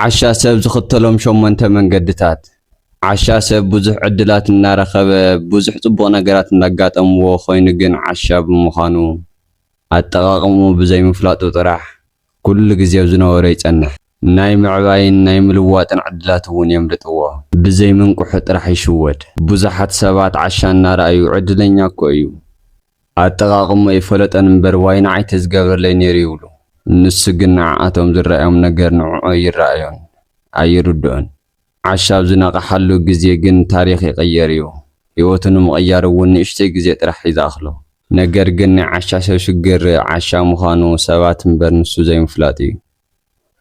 ዓሻ ሰብ ዝኽተሎም ሸሞንተ መንገድታት ዓሻ ሰብ ብዙሕ ዕድላት እናረኸበ ብዙሕ ጽቡቕ ነገራት እናጋጠምዎ ኮይኑ ግን ዓሻ ብምዃኑ ኣጠቓቕሙ ብዘይ ምፍላጡ ጥራሕ ኩሉ ግዜ ዝነበረ ይጸንሕ። ናይ ምዕባይን ናይ ምልዋጥን ዕድላት እውን የምልጥዎ ብዘይ ምንቁሑ ጥራሕ ይሽወድ። ብዙሓት ሰባት ዓሻ እናረኣዩ ዕድለኛ እኮ እዩ ኣጠቓቕሙ ኣይፈለጠን እምበር ዋይ ንዓይ ተዝገበረለይ ነይሩ ይብሉ። ንሱ ግን ንዓኣቶም ዝረኣዮም ነገር ንዕዑ ይረኣዮን ኣይርድኦን። ዓሻ ዝነቕሓሉ ግዜ ግን ታሪኽ ይቕየር እዩ። ህይወቱ ንምቕያር እውን ንእሽተይ ግዜ ጥራሕ ይዝኣኽሎ። ነገር ግን ናይ ዓሻ ሰብ ሽግር ዓሻ ምዃኑ ሰባት እምበር ንሱ ዘይምፍላጥ እዩ።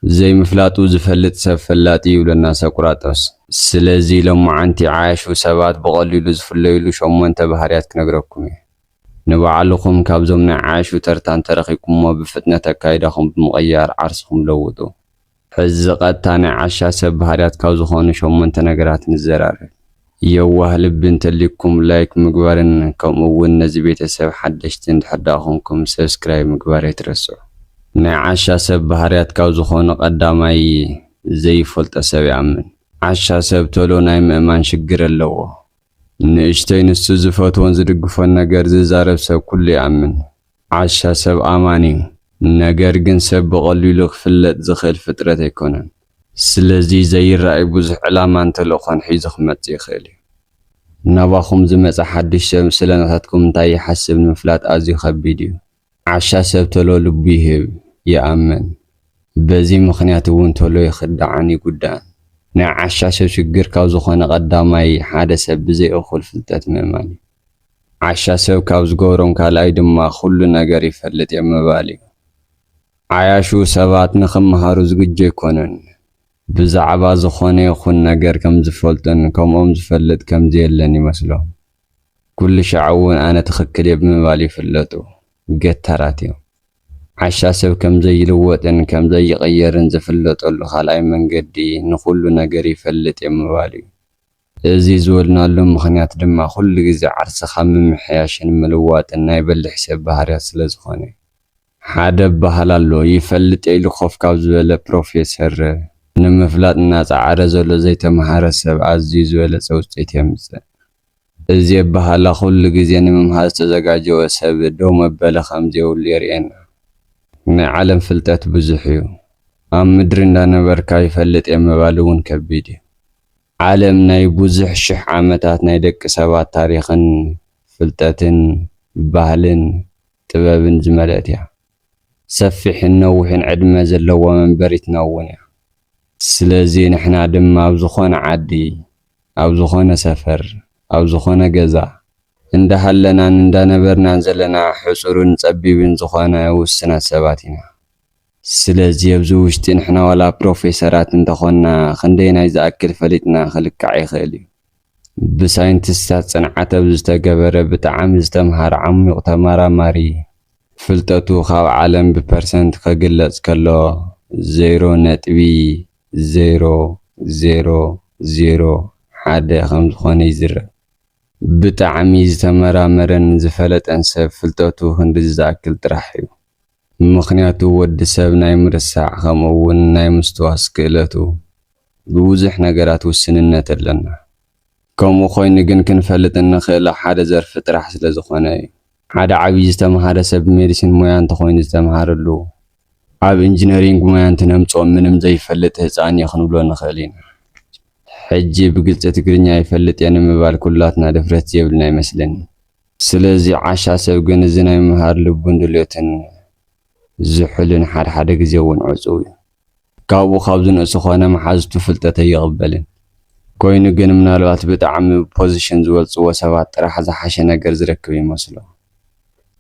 ዘይምፍላጡ ዝፈልጥ ሰብ ፈላጢ ይብለና ሰቁራጦስ። ስለዚ ሎማዓንቲ ዓያሹ ሰባት ብቐሊሉ ዝፍለይሉ ሸሞንተ ባህርያት ክነግረኩም እየ። ንባዕልኹም ካብዞም ናይ ዓያሹ ተርታ እንተረኺብኩሞ ብፍጥነት ኣካይዳኹም ብምቕያር ዓርስኹም ለውጡ። ሕዚ ቀጥታ ናይ ዓሻ ሰብ ባህርያት ካብ ዝኾኑ ሸሞንተ ነገራት ንዘራርብ። የዋህ ልቢ እንተልይኩም ላይክ ምግባርን ከምኡ እውን ነዚ ቤተሰብ ሓደሽቲ እንድሕር ዳ ኮንኩም ሰብስክራይብ ምግባር ኣይትረስዑ። ናይ ዓሻ ሰብ ባህርያት ካብ ዝኾኑ ቀዳማይ ዘይፈልጦ ሰብ ይኣምን። ዓሻ ሰብ ቶሎ ናይ ምእማን ሽግር ኣለዎ። ንእሽተይ ንሱ ዝፈትዎን ዝድግፎን ነገር ዝዛረብ ሰብ ኩሉ ይኣምን። ዓሻ ሰብ ኣማኒ እዩ። ነገር ግን ሰብ ብቐሊሉ ክፍለጥ ዝኽእል ፍጥረት ኣይኮነን። ስለዚ ዘይረኣይ ብዙሕ ዕላማ እንተልእኾን ሒዙ ክመጽእ ይኽእል እዩ። ናባኹም ዝመጸ ሓድሽ ሰብ ስለ ናታትኩም እንታይ ይሓስብ ንምፍላጥ ኣዝዩ ከቢድ እዩ። ዓሻ ሰብ ቶሎ ልቡ ይህብ ይኣምን። በዚ ምኽንያት እውን ቶሎ ይኽዳዕን ይጉዳእን። ናይ ዓሻ ሰብ ሽግር ካብ ዝኾነ ቀዳማይ ሓደ ሰብ ብዘይ እኹል ፍልጠት ምእማን እዩ። ዓሻ ሰብ ካብ ዝገብሮም ካልኣይ ድማ ኩሉ ነገር ይፈልጥ እየ ምባል እዩ። ዓያሹ ሰባት ንኽመሃሩ ዝግጁ ኣይኮነን። ብዛዕባ ዝኾነ ይኹን ነገር ከም ዝፈልጥን ከምኦም ዝፈልጥ ከም ዘየለን ይመስሎም። ኩሉ ሻዕ እውን ኣነ ትኽክል እየ ብምባል ይፍለጡ። ገታራት እዮም። ዓሻ ሰብ ከም ዘይልወጥን ከም ዘይቕየርን ዝፍለጠሉ ካልኣይ መንገዲ ንኹሉ ነገር ይፈልጥ እየ ምባል እዩ። እዚ ዝወልናሉ ምኽንያት ድማ ኩሉ ግዜ ዓርስኻ ምምሕያሽን ምልዋጥን ናይ በልሕ ሰብ ባህርያት ስለ ዝኾነ እዩ። ሓደ ባህል ኣሎ ይፈልጥ ኢሉ ኮፍ ካብ ዝበለ ፕሮፌሰር ንምፍላጥ እናፀዓረ ዘሎ ዘይተምሃረ ሰብ ኣዝዩ ዝበለፀ ውፅኢት የምፅእ። እዚ ኣበሃላ ኩሉ ግዜ ንምምሃር ዝተዘጋጀወ ሰብ ደው መበለ ከምዘየብሉ የርእየና። ናይ ዓለም ፍልጠት ብዙሕ እዩ። ኣብ ምድሪ እንዳነበርካ ይፈልጥ እየ ምባል እውን ከቢድ እዩ። ዓለም ናይ ብዙሕ ሽሕ ዓመታት ናይ ደቂ ሰባት ታሪኽን ፍልጠትን ባህልን ጥበብን ዝመልአት እያ። ሰፊሕን ነዊሕን ዕድመ ዘለዋ መንበሪትና እውን እያ። ስለዚ ንሕና ድማ ኣብ ዝኾነ ዓዲ ኣብ ዝኾነ ሰፈር ኣብ ዝኾነ ገዛ እንዳሃለናን እንዳነበርናን ዘለና ሕፁርን ጸቢብን ዝኾነ ውስናት ሰባት ኢና። ስለዚ ኣብዚ ውሽጢ ንሕና ዋላ ፕሮፌሰራት እንተኾንና ክንደይናይ ዝኣክል ፈሊጥና ክልካዕ ይኽእል እዩ። ብሳይንቲስታት ጽንዓት ኣብ ዝተገበረ ብጣዕሚ ዝተምሃረ ዓሚቕ ተመራማሪ ፍልጠቱ ካብ ዓለም ብፐርሰንት ከግለጽ ከሎ 0.0001 ከም ዝኾነ ይዝረብ። ብጣዕሚ ዝተመራመረን ዝፈለጠን ሰብ ፍልጠቱ ክንዲ ዝኣክል ጥራሕ እዩ። ምኽንያቱ ወዲ ሰብ ናይ ምርሳዕ ከምኡ እውን ናይ ምስትዋስ ክእለቱ ብብዙሕ ነገራት ውስንነት ኣለና። ከምኡ ኮይኑ ግን ክንፈልጥ እንኽእል ሓደ ዘርፊ ጥራሕ ስለ ዝኾነ እዩ። ሓደ ዓብዪ ዝተምሃረ ሰብ ሜዲሲን ሞያ እንተኾይኑ ዝተምሃረሉ ኣብ ኢንጂነሪንግ ሞያ እንትነምፅኦም ምንም ዘይፈልጥ ህፃን እየ ክንብሎ ንኽእል ኢና። ሕጂ ብግልፂ ትግርኛ ይፈልጥ እየ ንምባል ኩላትና ድፍረት የብልና ይመስለኒ። ስለዚ ዓሻ ሰብ ግን እዚ ናይ ምምሃር ልቡን ድልዮትን ዝሑልን ሓደ ግዜ እውን ዕፁብ እዩ። ካብኡ ካብ ዝንእሱ ኮነ መሓዝቱ ፍልጠት ኣይቕበልን። ኮይኑ ግን ምናልባት ብጣዕሚ ፖዚሽን ዝበልፅዎ ሰባት ጥራሕ ዝሓሸ ነገር ዝረክብ ይመስሎ።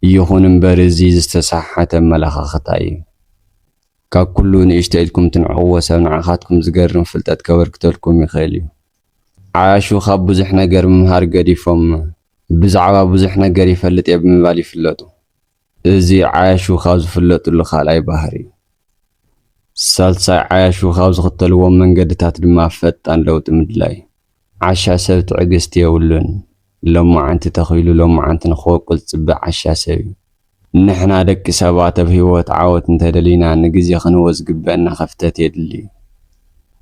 ይኹን እምበር እዚ ዝተሳሓተ ኣመለኻኽታ እዩ። ካብ ኩሉ ንእሽቶ ኢልኩም ትንዕቕዎ ሰብ ንዓኻትኩም ዝገርም ፍልጠት ከበርክተልኩም ይኽእል እዩ። ዓያሹ ካብ ብዙሕ ነገር ምምሃር ገዲፎም ብዛዕባ ብዙሕ ነገር ይፈልጥ እየ ብምባል ይፍለጡ። እዚ ዓያሹ ካብ ዝፍለጡሉ ካልኣይ ባህሪ እዩ። ሳልሳይ ዓያሹ ካብ ዝኽተልዎም መንገድታት ድማ ፈጣን ለውጢ ምድላይ። ዓሻ ሰብ ትዕግስቲ የብሉን። ሎማዓንቲ ተኺሉ ሎማዓንቲ ንኽወቁል ዝፅበዕ ዓሻ ሰብ እዩ። ንሕና ደቂ ሰባት ኣብ ህይወት ዓወት እንተደሊና ንግዜ ክንወ ዝግበአና ኸፍተት የድሊ እዩ።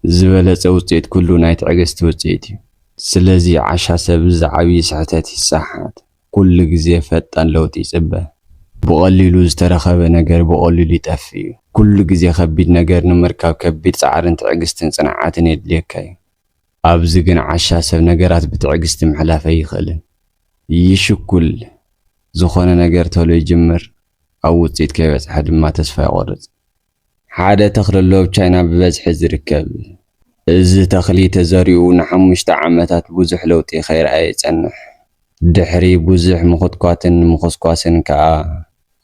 ዝበለጸ ውጽኢት ኩሉ ናይ ትዕግስቲ ውጽኢት እዩ። ስለዚ ዓሻ ሰብ ዝዓብዪ ስሕተት ይሳሓት፣ ኩሉ ግዜ ፈጣን ለውጢ ይጽበ፣ ብቐሊሉ ዝተረኸበ ነገር ብቐሊሉ ይጠፍእ እዩ። ኩሉ ግዜ ከቢድ ነገር ንምርካብ ከቢድ ጻዕርን ትዕግስትን ጽንዓትን የድልየካ እዩ። ኣብዚ ግን ዓሻ ሰብ ነገራት ብትዕግስቲ ምሕላፍ ኣይኽእልን። ይሽኩል ዝኾነ ነገር ተሎ ይጅምር፣ ኣብ ውጽኢት ከይበጽሐ ድማ ተስፋ ይቖርጽ። ሓደ ተኽሊ ኣሎ ኣብ ቻይና ብበዝሒ ዝርከብ። እዚ ተኽሊ ተዘሪኡ ን5 ዓመታት ብዙሕ ለውጢ ከይረኣየ ይጸንሕ። ድሕሪ ብዙሕ ምኹትኳትን ምኹስኳስን ከዓ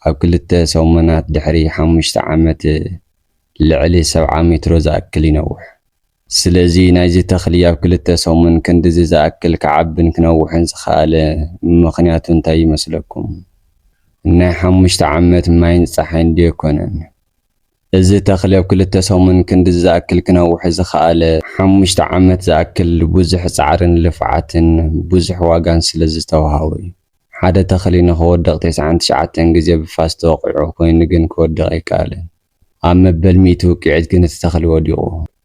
ኣብ 2 ሰሙናት ድሕሪ 5 ዓመት ልዕሊ 70 ሜትሮ ዝኣክል ይነውሕ። ስለዚ ናይዚ ተኽሊ ኣብ 2 ሰሙን ክንዲዚ ዝኣክል ክዓብን ክነውሕን ዝኸኣለ ምኽንያቱ እንታይ ይመስለኩም? ናይ 5 ዓመት ማይን ጸሓይን ድዩ ኣይኮነን። እዚ ተኽሊ ኣብ 2 ሰሙን ክንዲዚ ዝኣክል ክነውሕ ዝኸኣለ 5 ዓመት ዝኣክል ብዙሕ ጻዕርን ልፍዓትን ብዙሕ ዋጋን ስለ ዝተዋሃቦ እዩ። ሓደ ተኽሊ ንኽወድቕ 99 ግዜ ብፋስ ተወቂዑ ኮይኑ ግን ክወድቕ ኣይከኣለን። ኣብ መበል 100 ውቅዒት ግን እቲ ተኽሊ ወዲቑ።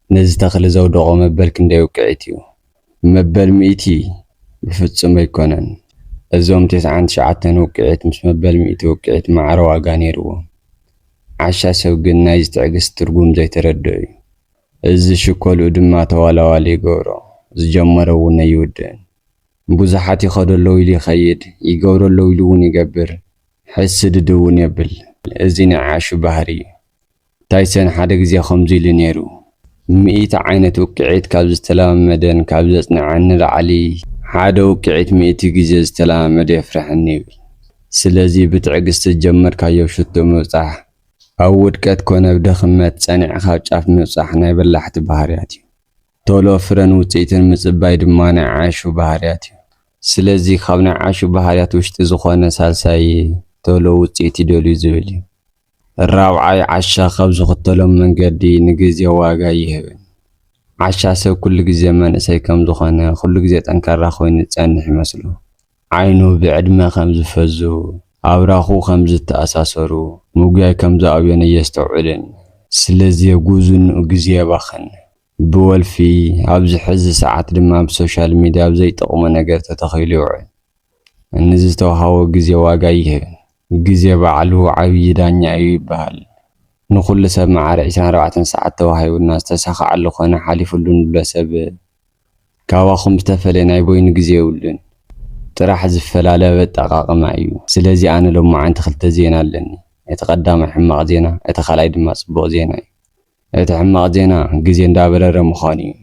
ነዚ ተኽሊ ዘውደቖ መበል ክንደይ ውቅዒት እዩ? መበል 100 ብፍጹም ኣይኮነን። እዞም 99 ውቅዒት ምስ መበል 100 ውቅዒት ማዕረ ዋጋ ነይርዎም። ዓሻ ሰብ ግን ናይዚ ትዕግስቲ ትርጉም ዘይተረድእ እዩ። እዚ ሽኮልኡ ድማ ተዋላዋሊ ይገብሮ፣ ዝጀመረ እውን ኣይውድእን። ብዙሓት ይኸደለው ኢሉ ይኸይድ፣ ይገብረለው ኢሉ እውን ይገብር፣ ሕስድድ እውን የብል። እዚ ናይ ዓሹ ባህሪ እዩ። ታይሰን ሓደ ግዜ ከምዚ ኢሉ ነይሩ፣ 100 ዓይነት ውቅዒት ካብ ዝተለማመደን ካብ ዘጽንዐን ንላዕሊ ሓደ ውቅዒት 100 ግዜ ዝተለማመደ የፍርሐኒ ይብል። ስለዚ ብትዕግስቲ ዝጀመርካዮ ሽቶ ምብጻሕ ኣብ ውድቀት ኮነ ብድኽመት ጸኒዕኻ ኣብ ጫፍ ምብጻሕ ናይ በላሕቲ ባህርያት እዩ። ቶሎ ፍረን ውጽኢትን ምጽባይ ድማ ናይ ዓሹ ባህርያት እዩ። ስለዚ ካብ ናይ ዓሹ ባህርያት ውሽጢ ዝኾነ ሳልሳይ ቶሎ ውጽኢት ይደልዩ ዝብል እዩ። ራብዓይ ዓሻ ካብ ዝኽተሎም መንገዲ ንግዜ ዋጋ ይህብን። ዓሻ ሰብ ኩሉ ግዜ መንእሰይ ከም ዝኾነ ኩሉ ግዜ ጠንካራ ኮይኑ ዝጸንሕ ይመስሉ። ዓይኑ ብዕድመ ከም ዝፈዙ፣ ኣብራኹ ከም ዝተኣሳሰሩ፣ ምጉያይ ከም ዝኣብዮን እየስተውዕልን። ስለዚ የጉዝንኡ ግዜ የባኽን። ብወልፊ ኣብዚ ሕዚ ሰዓት ድማ ብሶሻል ሚድያ ኣብ ዘይጠቕሞ ነገር ተተኺሉ ይውዕል። ንዚ ዝተዋሃቦ ግዜ ዋጋ ይህብን። ግዜ ባዕሉ ዓብዪ ዳኛ እዩ ይበሃል። ንኹሉ ሰብ ማዕረ 24 ሰዓት ተዋሂቡና ዝተሳኽዓሉ ኮነ ሓሊፉሉ ንብሎ ሰብ ካብኹም ዝተፈለየ ናይ ቦይኑ ግዜ የብሉን። ጥራሕ ዝፈላለበ ኣጠቓቕማ እዩ። ስለዚ ኣነ ሎማዓንቲ 2 ዜና ኣለኒ። እቲ ቀዳማይ ሕማቕ ዜና፣ እቲ ካልኣይ ድማ ጽቡቕ ዜና እዩ። እቲ ሕማቕ ዜና ግዜ እንዳበረረ ምዃኑ እዩ።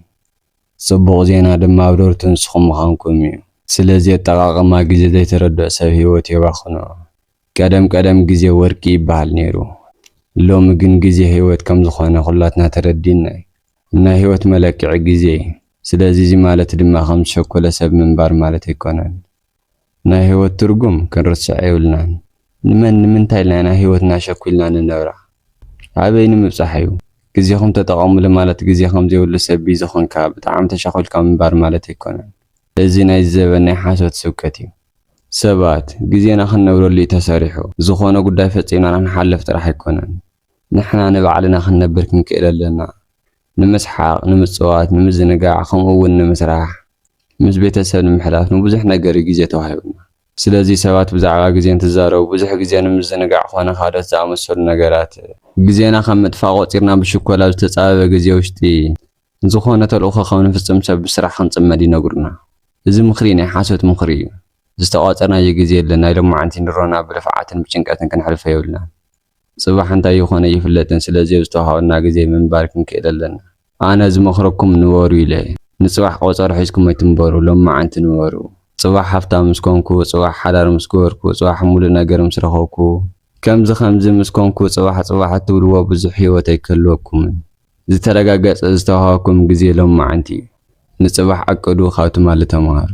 ጽቡቕ ዜና ድማ ኣብ ደርቱ ንስኹም ምዃንኩም እዩ። ስለዚ ኣጠቓቕማ ግዜ ዘይተረድእ ሰብ ህይወት የባኽኖ። ቀደም ግዜ ወርቂ ይበሃል ነይሩ። ሎሚ ግን ግዜ ህይወት ከም ዝኾነ ኩላትና ተረዲና እዩ። ናይ ህይወት መለክዒ ግዜ። ስለዚ እዚ ማለት ድማ ከም ዝሸኮለ ሰብ ምንባር ማለት ኣይኮነን። ናይ ህይወት ትርጉም ክንርስዕ የብልናን። ንምንታይ ኢልና ናይ ህይወትና ሸኩልና ንነብራ? ኣበይ ንምብጻሕ እዩ? ግዜኹም ተጠቐሙሉ ማለት ግዜ ከም ዘይብሉ ሰብ ዝኾንካ ብጣዕሚ ተሻኺልካ ምንባር ማለት ኣይኮነን። እዚ ናይ ዘበን ናይ ሓሶት ስብከት እዩ። ሰባት ግዜና ክንነብረሉ እዩ ተሰሪሑ። ዝኾነ ጉዳይ ፈጺምና ንሓልፍ ጥራሕ ኣይኮነን። ንሕና ንባዕልና ክንነብር ክንክእል ኣለና። ንምስሓቕ፣ ንምጽዋት፣ ንምዝንጋዕ፣ ከምኡ እውን ንምስራሕ፣ ምስ ቤተሰብ ንምሕላፍ ንብዙሕ ነገር ግዜ ተዋሂቡና። ስለዚ ሰባት ብዛዕባ ግዜ እንትዛረቡ ብዙሕ ግዜ ንምዝንጋዕ ኮነ ካልኦት ዝኣመሰሉ ነገራት ግዜና ከም ምጥፋእ ቆፂርና ብሽኮላ ዝተጻበበ ግዜ ውሽጢ ዝኾነ ተልእኾ ከም ንፍጽም ሰብ ብስራሕ ክንጽመድ ይነግሩና። እዚ ምኽሪ ናይ ሓሶት ምኽሪ እዩ። ዝተቋፀርናዮ ግዜ የለን። ናይ ሎማዓንቲ ንሮና ብልፍዓትን ብጭንቀትን ክንሕልፈ የብልና። ጽባሕ እንታይ ይኾነ ይፍለጥን። ስለዚ ዝተዋሃበና ግዜ ምንባር ክንክእል ኣለና። ኣነ ዝመኽረኩም ንበሩ ኢለ ንጽባሕ ቆፀር ሒዝኩም ኣይትንበሩ፣ ሎማዓንቲ ንበሩ። ጽባሕ ሃፍታም ምስ ኮንኩ፣ ጽባሕ ሓዳር ምስ ገበርኩ፣ ጽባሕ ሙሉእ ነገር ምስ ረኸብኩ፣ ከምዚ ምስ ኮንኩ ጽባሕ እትብልዎ ብዙሕ ህይወት ኣይክህልወኩምን። ዝተረጋገፀ ዝተዋሃበኩም ግዜ ሎማዓንቲ እዩ። ንጽባሕ ዓቅዱ ካብቲ ማለት ተምሃሩ።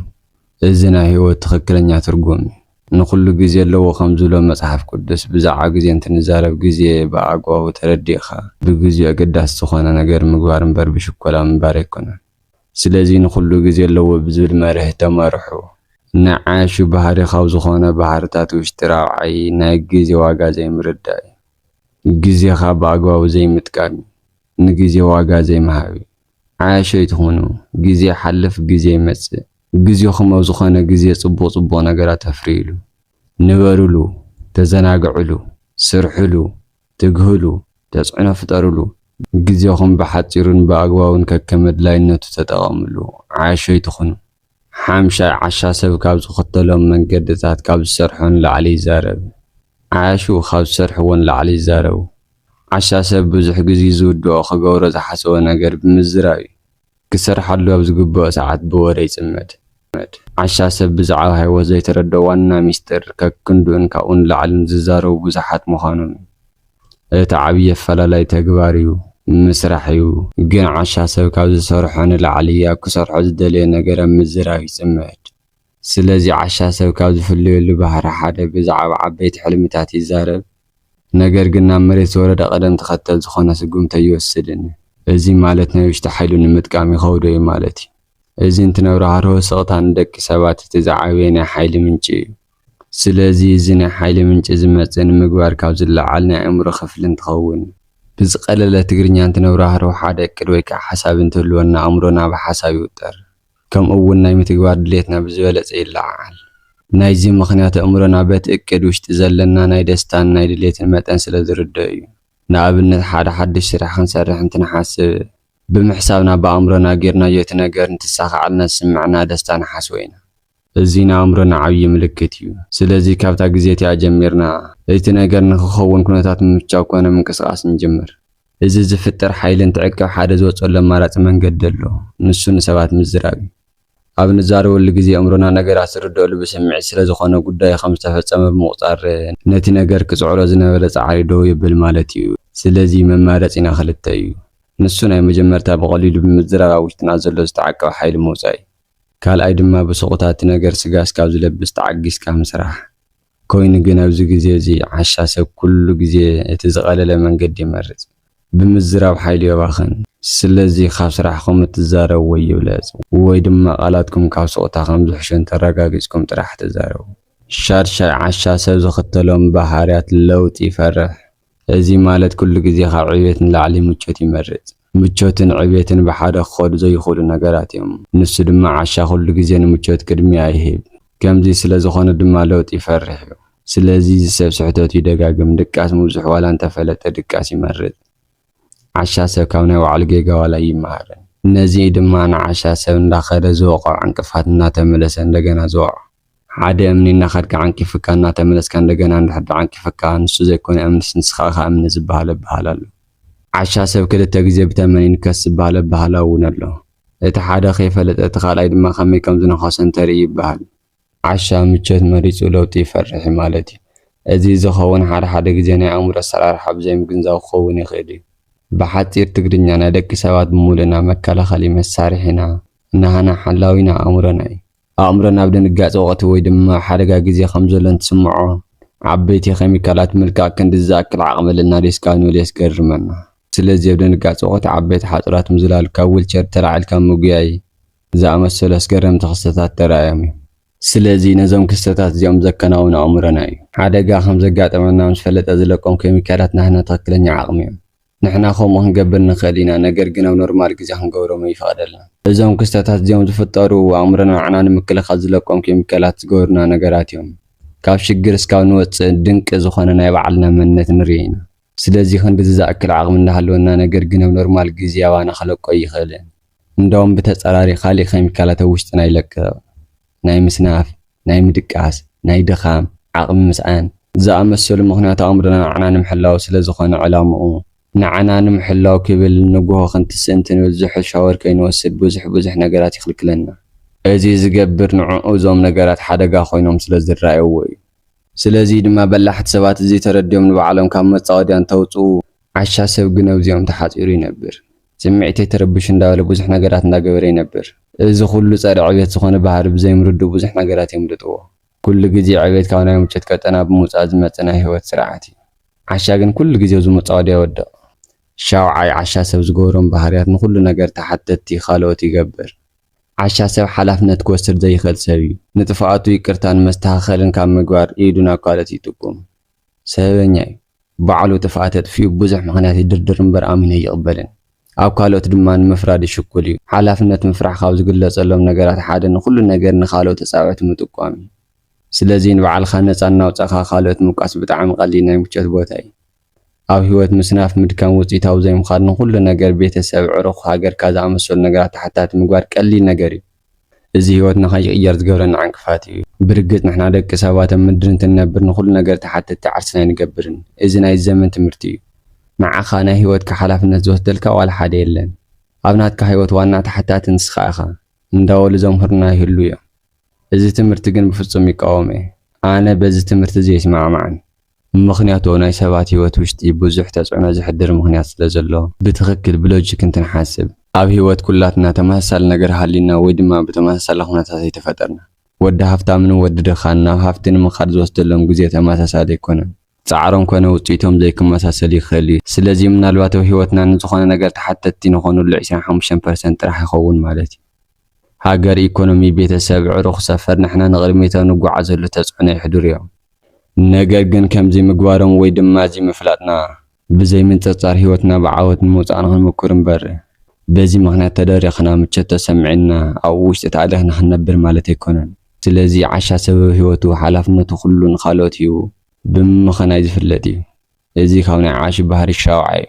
እዚ ናይ ህይወት ትክክለኛ ትርጉም እዩ። ንኹሉ ግዜ ኣለዎ ከም ዝብሎ መጽሓፍ ቅዱስ ብዛዕባ ግዜ እንትንዛረብ ግዜ ብኣግባቡ ተረዲእኻ ብግዚኡ ኣገዳሲ ዝኾነ ነገር ምግባር እምበር ብሽኮላ ምንባር ኣይኮነን። ስለዚ ንኹሉ ግዜ ኣለዎ ብዝብል መርህ ተመርሑ። ናይ ዓሹ ባህሪ ካብ ዝኾነ ባህርታት ውሽጢ ራብዓይ ናይ ግዜ ዋጋ ዘይምርዳእ እዩ። ግዜኻ ብኣግባቡ ዘይምጥቃም፣ ንግዜ ዋጋ ዘይምሃብ፣ عاشي تخونو جزي حلف جزي مس جزي خمو زخانة جزي صبو نجارات تفريلو نبرلو تزناقعلو سرحلو تجهلو تسعنا فطرلو جزيهم بحاتيرون بأقواون ككمد لاينتو تتغاملو عاشي تخونو حامشا عشا سب كابز خطلهم من قدتات كابز سرحون لعلي زارب عاشو خابز سرحون لعلي زارب عشا سب بزح جزي زودو خقورة زحسو نقر بمزراي كسر حلو أبز قبو ساعات بوري سمد عشا سب بزعاو هاي وزي تردو وانا ميستر ككندون كاون لعلن ززارو بزحات مخانون تعبية فلالاي تقباريو مسرحيو جن عشا سب كابز سرحون لعليا كسر حز دلي نقر مزراي سمد سلازي عشا سب كابز فلو اللي بحر حدا بزعاو عبيت حلمتاتي زارب نقر قلنا مريت ورد قدم تختل زخونا سقوم تيوسدن ازي مالتنا يشتحيلو نمتقامي خودو مالتي ازي انتنا ورهارو سغطان دك سبات تزعاوينا حيل منجي سلازي ازينا حيل منجي زمتين مقبار كابز اللعالنا امرو خفلن تخون بزقلالة تقرنيا انتنا ورهارو حادا كدويكا حساب انتولونا امرونا بحساب يوتر كم اولنا يمتقبار دليتنا بزولة اي اللعال نايزي مخنيات امرونا بات اكد وشت زلنا ناي دستان ناي دليتن متان سلازردو نابلنا حد الشرح خنسرح انت نحاسب بمحسابنا بأمرنا غيرنا يتنقر نتساخ على سمعنا دستان حاسوينا الزينا أمرنا عبي ملكتيو سلازي كابتا قزيتي أجميرنا يتنقر نخوون كنتات ممتشاوكونا من كسقاس نجمر إذا زفتر حيلن تعكا حادث وصول لما رات من قدلو نسو نسبات مزرابي أب نزارو اللي قزي أمرنا نقر أسردو اللي بسمع سلازو خانو قداي 5 فتسام بمقطار نتي نقر كسعورو زنبلت عاريدو يبل مالتيو سلازي ممارتنا خلتايو نسونا مجمرتا بقليل بمزرابا وشتنازلو استعقاو حيل موساي كال ايدما بسقطات نقر سقاس كابز لبس تعقيس كام سراح كوين قنا بزو زي عشاسة كل قزي اتزغالة من قد يمرز بمزراب حيل يباخن سلازي خاف سراح خم تزارو ويولاز ويدما قالاتكم كاو سقطا خمز حشون تراقاقيسكم تراح تزارو شارشا عشاسة زخطلهم بحاريات اللوت يفرح ازي مالت كل قزي خاب عبيتن لعلي مجوت يمرز مجوتن عبيتن بحادة خود زي خود نقراتهم نسو دما عشا كل قزي مجوت كدمي ايهيب كمزي سلازي خون دما لوت يفرح سلازي سب سحتوت يدقاقم دكاس موزح ولا انت فلت دكاس يمرز عشا سب كاونا وعالقيقا ولا يمهرن نزي دما عشا سب نداخل زوقع عن كفاتنا تملسن دقنا زوقع عادة أمني ناخدك عن كيفك أنا تملس كان لقينا نحد عن كيفك نسو زي كون أمن سنسخاخ أمن زبالة بحالة عشا سب كده تجزي بتمنين كسب بحالة ونلو اتحادة خيفة لتتخال أيد ما خمي كم زنا خاصن تريب بحال عشا متشت مريض ولو تيفرح مالتي أزيز خوون حد جزينا أمر السرار حب زي مجنزاو خووني خيدي بحاتير تقرني أنا دك سواد مولنا مكة خلي مسارحنا نهانا حلاوينا أمرنا أمرنا بدنا نقاس وقت ويدما حرقة جزية خمزة تسمعوا عبيتي خيميكالات ملكا كند الزاك العقم لنا ريسكانو ليسكر منا سلازي بدنا نقاس وقت عبيت حاطرات مزلال كاول شر ترعى الكام مقياي زعم السلاس كرم تخصصات ترايمي سلازي نظام كستات زيوم زكناونا أمرنا حرقة خمزة قاعد أمنا مش فلت أزلكم كيميكالات نحنا تقلني عقمي نحنا خو ما هنقبلنا خلينا نقرقنا ونورمال جزي هنقورو ما يفادلنا إذا كستات زيوم تفتروا وأمرنا عنا نمكل خزلكم كيميكالات زغورنا نقراتيهم كاف شجر سكاون وص دنك زخوننا يبعلنا منت نرينا سلازي خند زاكل عقمنا هلونا نقرقنا ونورمال جزي وانا خلقو يخلين ندوم بتصراري خالي كيميكالات وشتنا يلك ناي مسناف ناي مدقاس ناي دخام عقم مسعان زعم السول مخنات أمرنا عنا نمحلاو سلازي خونا علامه نعنا نمحلاو كبل نقوه خنت سنتين وزح شاور كين وسد بزح نقرات يخلق لنا ازي زقبر نعو زوم نقرات حدقا خوينهم سلازي الرأيوي سلازي دما بلحت سبات زي ترديهم بعالم كام متصاديان توتو عشا سب قناو زيهم تحاطيرو ينبر سمعتي تربش انداولي بزح نقرات نقبر ينبر ازي خلو صار عبيت سخون بحر بزي مردو بزح نقرات يمردوه كل قزي عبيت كاونا يمجد كتنا بموصاز متنا هوت سرعاتي عشا قن كل قزي وزو متصادي ودو شاوعي عشا سب زغورم بحريات نخل نقر تحتتي خالوتي يقبر عشا سب حلفنا تكوستر زي خل سبي نتفاقاتو يكرتان مستحخلن كام مقوار ايدونا قالتي تقوم سبنياي بعلو تفاقاتت فيو بزح مخناتي دردر مبر آمين يقبلن ኣብ ካልኦት ድማ ንምፍራድ ይሽኩል እዩ። ሓላፍነት ምፍራሕ ካብ ዝግለጸሎም ነገራት ሓደ ንኹሉ ነገር ንኻልኦት ተጻዋዕቲ ምጥቋም እዩ። ስለዚ ንባዕልኻ ነፃ እናውፃእኻ ካልኦት ምውቃስ ብጣዕሚ ቀሊል ናይ ምቾት ቦታ እዩ። ኣብ ህይወት ምስናፍ ምድካም ውፅኢታዊ ዘይምዃን ንኹሉ ነገር ቤተሰብ ዕሩኽ ሃገርካ ዝኣመሰሉ ነገራት ተሓታቲ ምግባር ቀሊል ነገር እዩ። እዚ ህይወትና ከይቅየር ዝገብረና ዕንቅፋት እዩ። ብርግጽ ንሕና ደቂ ሰባት ኣብ ምድሪ እንትንነብር ንኹሉ ነገር ተሓተቲ ዓርስና ይንገብርን። እዚ ናይ ዘመን ትምህርቲ እዩ። ንዓኻ ናይ ህይወትካ ሓላፍነት ዝወስደልካ ዋላ ሓደ የለን። ኣብ ናትካ ህይወት ዋና ተሓታቲ ንስኻ ኢኻ እንዳበሉ ዘምህሩና ይህሉ እዮም። እዚ ትምህርቲ ግን ብፍጹም ይቃወም እየ። ኣነ በዚ ትምህርቲ እዚ ይስማዕማዕን። ምክንያቱ ናይ ሰባት ህይወት ውሽጢ ብዙሕ ተጽዕኖ ዝሕድር ምክንያት ስለ ዘሎ ብትኽክል ብሎጂክ እንትንሓስብ ኣብ ህይወት ኩላትና ተመሳሳሊ ነገር ሃሊና ወይ ድማ ብተመሳሳሊ ኩነታት ኣይተፈጠርና። ወዲ ሃፍታምን ወዲ ድኻን ናብ ሃፍቲ ንምኻድ ዝወስደሎም ግዜ ተመሳሳሊ ኣይኮነን። ጻዕሮም ኮነ ውፅኢቶም ዘይክመሳሰል ይኽእል እዩ። ስለዚ ምናልባት ኣብ ህይወትና ንዝኾነ ነገር ተሓተቲ ንኾኑሉ 25% ጥራሕ ይኸውን ማለት እዩ። ሃገር፣ ኢኮኖሚ፣ ቤተሰብ፣ ዕሩኽ፣ ሰፈር ንሕና ንቕድሚቶ ንጓዓዘሉ ተጽዕኖ ይሕድሩ እዮም። ነገር ግን ከምዚ ምግባሮም ወይ ድማ እዚ ምፍላጥና ብዘይ ምንጽጻር ህይወትና ብዓወት ንምውፃእ ንኽንምኩር እምበር በዚ ምክንያት ተደሪኽና ምቾት ተሰሚዕና ኣብ ውሽጢ ተኣሊኽና ክንነብር ማለት ኣይኮነን። ስለዚ ዓሻ ሰብ ህይወቱ ሓላፍነቱ ኩሉ ንኻልኦት ሂቡ ብምኽናይ ዝፍለጥ እዩ። እዚ ካብ ናይ ዓሺ ባህሪ ሻውዓ እዩ።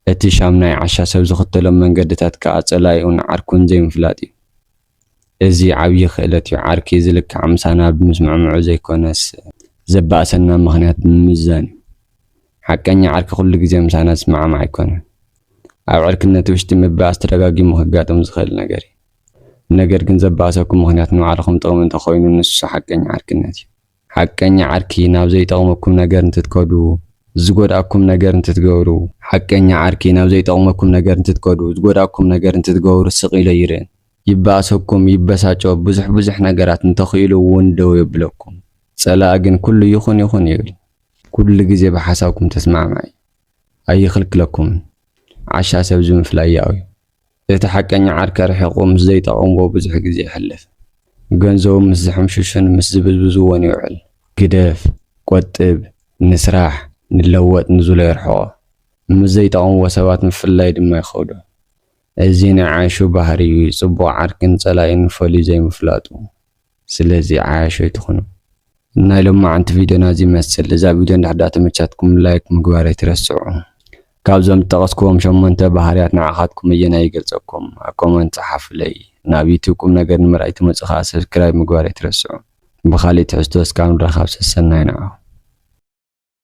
እቲ ሻም ናይ ዓሻ ሰብ ዝኽተሎም መንገድታት ከዓ ጸላኢኡን ዓርኩን ዘይምፍላጥ እዩ። እዚ ዓብዪ ክእለት እዩ። ዓርኪ ዝልክዕ ምሳና ብምስምዕምዑ ዘይኮነስ ዘባእሰና ምክንያት ብምምዛን እዩ። ሓቀኛ ዓርኪ ኩሉ ግዜ ምሳና ዝስማዕማዕ ኣይኮነን። ኣብ ዕርክነት ውሽጢ ምባእስ ተደጋጊሙ ክጋጠም ዝኽእል ነገር እዩ። ነገር ግን ዘባእሰኩም ምክንያት ንባዕልኩም ጥቕሚ እንተኮይኑ ንሱ ሓቀኛ ዓርክነት እዩ። ሓቀኛ ዓርኪ ናብ ዘይጠቕመኩም ነገር እንትትከዱ፣ ዝጎዳእኩም ነገር እንትትገብሩ፣ ሓቀኛ ዓርኪ ናብ ዘይጠቕመኩም ነገር እንትትከዱ፣ ዝጎዳእኩም ነገር እንትትገብሩ ስቕ ኢሉ ይርአን። ይባእሰኩም፣ ይበሳጮ፣ ብዙሕ ነገራት እንተኽኢሉ እውን ደው የብለኩም። ጸላእ ግን ኩሉ ይኹን ይብል። ኩሉ ግዜ ብሓሳብኩም ተስማዕማዕ ኣይኽልክለኩምን። ዓሻ ሰብ ዝምፍላይ ያው እዩ። እቲ ሓቀኛ ዓርኪ ርሒቑ ምስ ዘይጠቕምዎ ብዙሕ ግዜ ይሕልፍ። ገንዘቡ ምስ ዝሕምሽሹን ምስ ዝብዝብዝዎን ይውዕል። ግደፍ፣ ቆጥብ፣ ንስራሕ፣ ንለወጥ ንዝብሎ የርሕቆ። ምስ ዘይጠቕምዎ ሰባት ምፍላይ ድማ ይኸውዶ። እዚ ናይ ዓይሹ ባህሪ እዩ። ጽቡቕ ዓርክን ጸላኢን ፈልዩ ዘይምፍላጡ። ስለዚ ዓያሾይ ትኹኑ። ናይ ሎማዓንቲ ቪድዮና እዚ ይመስል። እዛ ቪድዮ እንዳሕዳ ተመቻትኩም ላይክ ምግባር ኣይትረስዑ። ካብዞም ዝጠቐስክዎም 8 ባህርያት ንዓኻትኩም እየናይ ይገልጸኩም? ኣብ ኮመንት ጸሓፉለይ። ናብ ዩቲዩብ ቁም ነገር ንምርኣይ ትመጽእ ከዓ ሰብስክራይብ ምግባር ኣይትረስዑ። ብኻሊእ ትሕዝቶ እስካብ ንራኸብ ሰናይ ንዓኹም።